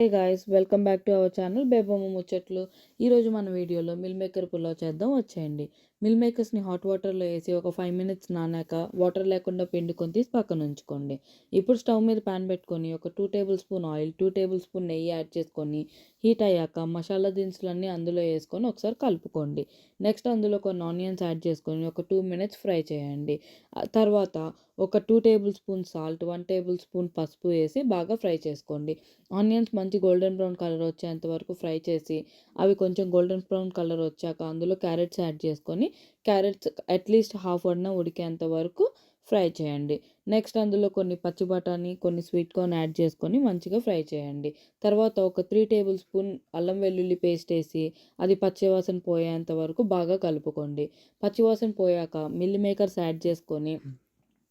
Hey guys, welcome back to our channel Bebamma ముచ్చట్లు. ఈరోజు మన వీడియోలో మిల్ మేకర్ పులావ్ చేద్దాం, వచ్చేయండి. మిల్ మేకర్స్ని హాట్ వాటర్లో వేసి ఒక 5 మినిట్స్ నానాక వాటర్ లేకుండా పిండుకొని తీసి పక్కన ఉంచుకోండి. ఇప్పుడు స్టవ్ మీద ప్యాన్ పెట్టుకొని ఒక 2 table spoon oil, 2 table spoon నెయ్యి యాడ్ చేసుకొని హీట్ అయ్యాక మసాలా దినుసులన్నీ అందులో వేసుకొని ఒకసారి కలుపుకోండి. నెక్స్ట్ అందులో కొన్ని ఆనియన్స్ యాడ్ చేసుకొని ఒక 2 మినిట్స్ ఫ్రై చేయండి. తర్వాత ఒక 2 table spoon salt, 1 table spoon పసుపు వేసి బాగా ఫ్రై చేసుకోండి. ఆనియన్స్ మంచి గోల్డెన్ బ్రౌన్ కలర్ వచ్చేంత వరకు ఫ్రై చేసి అవి కొంచెం గోల్డెన్ బ్రౌన్ కలర్ వచ్చాక అందులో క్యారెట్స్ యాడ్ చేసుకొని క్యారెట్స్ అట్లీస్ట్ హాఫ్ అన్న ఉడికేంత వరకు ఫ్రై చేయండి. నెక్స్ట్ అందులో కొన్ని పచ్చి బఠానీ, కొన్ని స్వీట్ కార్న్ యాడ్ చేసుకొని మంచిగా ఫ్రై చేయండి. తర్వాత ఒక 3 టేబుల్ స్పూన్ అల్లం వెల్లుల్లి పేస్ట్ వేసి అది పచ్చివాసన పోయేంత వరకు బాగా కలుపుకోండి. పచ్చివాసన పోయాక మిల్ మేకర్స్ యాడ్ చేసుకొని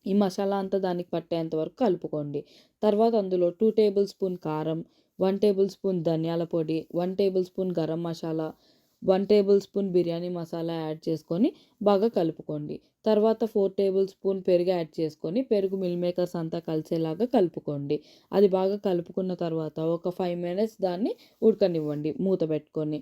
ఈ మసాలా అంతా దానికి పట్టేంత వరకు కలుపుకోండి. తర్వాత అందులో 2 టేబుల్ స్పూన్ కారం, 1 టేబుల్ స్పూన్ ధనియాల పొడి, 1 table spoon garam masala, 1 table spoon biryani masala add చేసుకొని బాగా కలుపుకోండి. తర్వాత 4 టేబుల్ స్పూన్ పెరుగు యాడ్ చేసుకొని పెరుగు మిల్ మేకర్స్ అంతా కలిసేలాగా కలుపుకోండి. అది బాగా కలుపుకున్న తర్వాత ఒక 5 మినిట్స్ దాన్ని ఉడకనివ్వండి మూత పెట్టుకొని.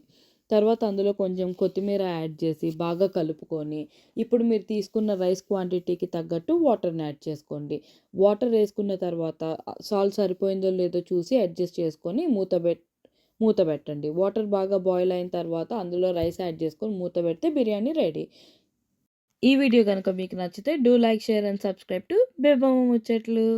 తర్వాత అందులో కొంచెం కొత్తిమీర యాడ్ చేసి బాగా కలుపుకొని ఇప్పుడు మీరు తీసుకున్న రైస్ క్వాంటిటీకి తగ్గట్టు వాటర్ని యాడ్ చేసుకోండి. వాటర్ వేసుకున్న తర్వాత సాల్ట్ సరిపోయిందో లేదో చూసి అడ్జస్ట్ చేసుకొని మూత పెట్టండి. వాటర్ బాగా బాయిల్ అయిన తర్వాత అందులో రైస్ యాడ్ చేసుకొని మూత పెడితే బిర్యానీ రెడీ. ఈ వీడియో కనుక మీకు నచ్చితే do like, share and subscribe to Bebamma ముచ్చట్లు.